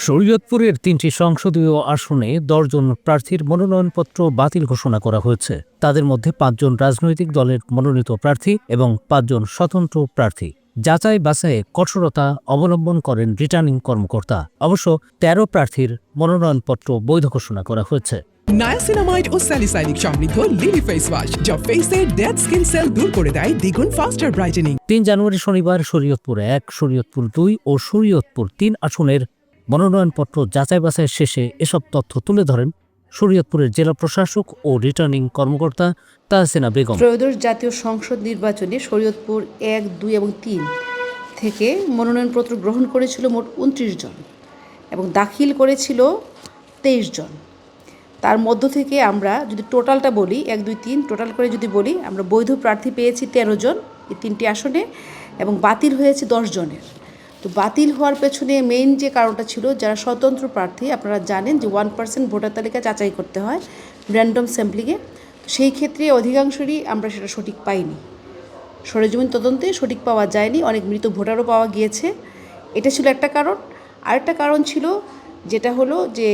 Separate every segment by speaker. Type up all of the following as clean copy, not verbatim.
Speaker 1: শরীয়তপুরের ৩টি সংসদীয় আসনে ১০ জন প্রার্থীর মনোনয়নপত্র বাতিল ঘোষণা করা হয়েছে। তাদের মধ্যে ৫ জন রাজনৈতিক দলের মনোনীত প্রার্থী এবং ৫ জন স্বতন্ত্র প্রার্থী। যাচাই বাছাইয়ে কঠোরতা অবলম্বন করেন রিটার্নিং কর্মকর্তা। অবশ্য ১৩ প্রার্থীর মনোনয়নপত্র বৈধ ঘোষণা করা হয়েছে।
Speaker 2: নায়াসিনামাইড ও স্যালিসাইলিক সমৃদ্ধ লিলি ফেস ওয়াশ যা ফেসের ডেড স্কিন সেল দূর করে দেয় দ্বিগুণ ফাস্টার ব্রাইটেনিং। ৩ জানুয়ারি শনিবার শরীয়তপুর ১, শরীয়তপুর ২ ও শরীয়তপুর ৩ আসনের মনোনয়নপত্র যাচাই বাছাই শেষে এসব তথ্য তুলে ধরেন শরীয়তপুরের জেলা প্রশাসক ও রিটার্নিং কর্মকর্তা তাহসিনা বেগম।
Speaker 3: ত্রয়োদশ জাতীয় সংসদ নির্বাচনে শরীয়তপুর ১, ২ এবং ৩ থেকে মনোনয়নপত্র গ্রহণ করেছিল মোট ২৯ জন এবং দাখিল করেছিল ২৩ জন। তার মধ্য থেকে আমরা যদি টোটালটা বলি ১, ২, ৩ টোটাল করে যদি বলি, আমরা বৈধ প্রার্থী পেয়েছি ১৩ জন এই ৩টি আসনে এবং বাতিল হয়েছে ১০ জনের। তো বাতিল হওয়ার পেছনে মেইন যে কারণটা ছিল, যারা স্বতন্ত্র প্রার্থী, আপনারা জানেন যে 1% ভোটার তালিকা যাচাই করতে হয় র্যান্ডম স্যাম্পলিংয়ে। সেই ক্ষেত্রে অধিকাংশরই আমরা সেটা সঠিক পাইনি, সরেজমিন তদন্তে সঠিক পাওয়া যায়নি, অনেক মৃত ভোটারও পাওয়া গিয়েছে। এটা ছিল একটা কারণ। আরেকটা কারণ ছিল যেটা হলো যে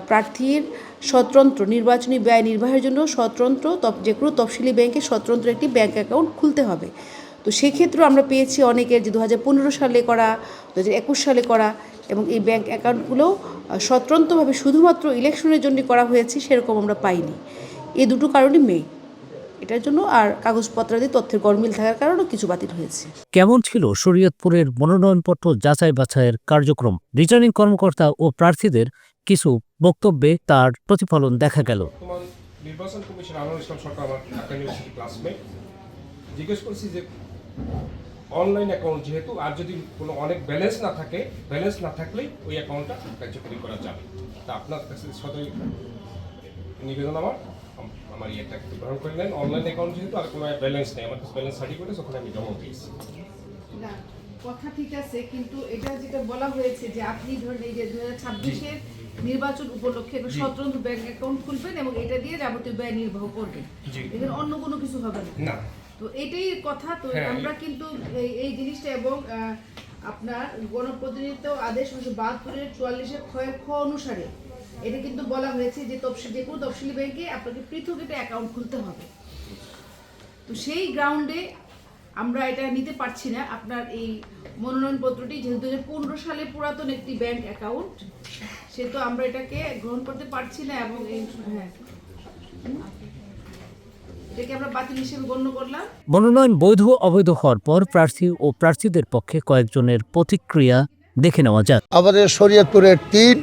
Speaker 3: প্রার্থীর স্বতন্ত্র নির্বাচনী ব্যয় নির্বাহের জন্য স্বতন্ত্র যে কোনো তফসিলি ব্যাংকে স্বতন্ত্র একটি ব্যাংক অ্যাকাউন্ট খুলতে হবে। তো সেক্ষেত্রেও আমরা পেয়েছি অনেকের যে ২০১৫ সালে করা, ২০২১ সালে করা, এবং এই ব্যাংক অ্যাকাউন্টগুলো স্বতন্ত্রভাবে শুধুমাত্র ইলেকশনের জন্য করা হয়েছে সেরকম আমরা পাইনি। এই দুটো কারণই মেইন এটার জন্য। আর কাগজপত্রাদি তথ্যের গরমিল থাকার কারণেও কিছু বাতিল হয়েছে।
Speaker 1: কেমন ছিল শরীয়তপুরের মনোনয়নপত্র যাচাই বাছাইয়ের কার্যক্রম? রিটার্নিং কর্মকর্তা ও প্রার্থীদের কিছু বক্তব্যে তার প্রতিফলন দেখা গেল।
Speaker 4: নির্বাচন কমিশন আনোয়ার ইসলাম সরকার আমার ঢাকা ইউনিভার্সিটি ক্লাসমেট, জিজ্ঞেস করছি যে অনলাইন অ্যাকাউন্ট যেহেতু, আর যদি কোনো অনেক ব্যালেন্স না থাকলেই ওই অ্যাকাউন্টটা কার্যকরী করা যাবে। তা আপনার কাছে সদয় নিবেদন আমার ইয়েটা একটু গ্রহণ করে নেন। অনলাইন অ্যাকাউন্ট যেহেতু আর কোনো ব্যালেন্স নেই, আমার কাছে ব্যালেন্স সার্টিফিকেট ওখানে আমি জমা দিয়েছি।
Speaker 3: না, কথা ঠিক আছে, কিন্তু এটা যেটা বলা হয়েছে যে আপনি ধরেন এই যে 2026-এর নির্বাচন উপলক্ষে একটা স্বতন্ত্র ব্যাংক অ্যাকাউন্ট খুলবেন এবং এটা দিয়ে যাবতীয় ব্যয় নির্বাহ করবেন, এখানে অন্য কোনো কিছু হবে না। তো এটাই কথা। তো আমরা কিন্তু এই জিনিসটা এবং আপনার গণপ্রতিনিধিত্ব আদেশ 1972-এর 44-এর খ অনুসারে এটা কিন্তু বলা হয়েছে যে যে কোনো তফসিলি ব্যাংকে আপনাকে পৃথক একটা অ্যাকাউন্ট খুলতে হবে। তো সেই গ্রাউন্ডে আমরা এটা নিতে পারছি না। আপনার এই মনোনয়নপত্রটি যেহেতু 2015 সালে পুরাতন একটি ব্যাংক অ্যাকাউন্ট, সেহেতু আমরা এটাকে গ্রহণ করতে পারছি না এবং এটাকে আমরা বাতিল হিসেবে গণ্য করলাম।
Speaker 1: মনোনয়ন বৈধ অবৈধ হওয়ার পর প্রার্থী ও প্রার্থীদের পক্ষে কয়েকজনের প্রতিক্রিয়া দেখে নেওয়া যাক।
Speaker 5: আমাদের শরীয়তপুরের ৩,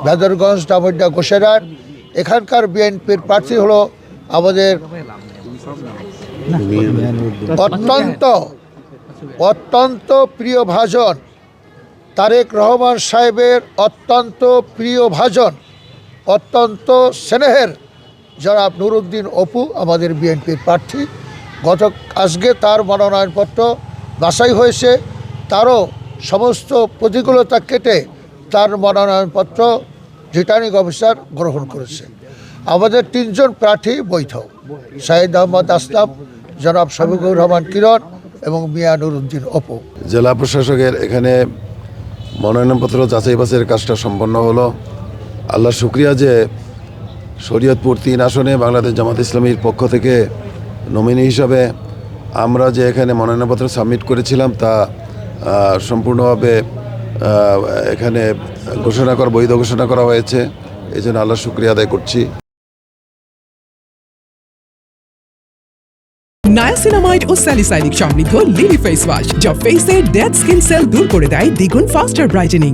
Speaker 5: ভেদরগঞ্জ, ডামুড্যা, গোসেরাট, এখানকার বিএনপির প্রার্থী হলো আমাদের অত্যন্ত প্রিয় ভাজন তারেক রহমান সাহেবের অত্যন্ত প্রিয় ভাজন, অত্যন্ত স্নেহের জনাব নুরুদ্দিন অপু আমাদের বিএনপির প্রার্থী। আজকে তার মনোনয়নপত্র বাছাই হয়েছে, তারও সমস্ত প্রতিকূলতা কেটে তার মনোনয়নপত্র রিটার্নিং অফিসার গ্রহণ করেছে। আমাদের ৩ জন প্রার্থী বৈধ, শাহিদ আহমদ আসলাম, জনাব শফিকুর রহমান কিরণ এবং মিয়া নুরুদ্দিন অপু।
Speaker 6: জেলা প্রশাসকের এখানে মনোনয়নপত্র যাচাই বাছাইয়ের কাজটা সম্পন্ন হলো। আল্লাহর শুকরিয়া যে শরীয়তপুর ৩ আসনে বাংলাদেশ জামাত ইসলামীর পক্ষ থেকে নমিনি হিসাবে আমরা যে এখানে মনোনয়নপত্র সাবমিট করেছিলাম তা সম্পূর্ণভাবে এখানে বৈধ ঘোষণা করা হয়েছে। এই জন্য আল্লাহর শুকরিয়া আদায় করছি।
Speaker 2: নায়াসিনামাইড ও স্যালিসাইলিক সমৃদ্ধ লিলি ফেস ওয়াশ যা ফেসের ডেড স্কিন সেল দূর করে দেয় দ্বিগুণ ফাস্টার ব্রাইটেনিং।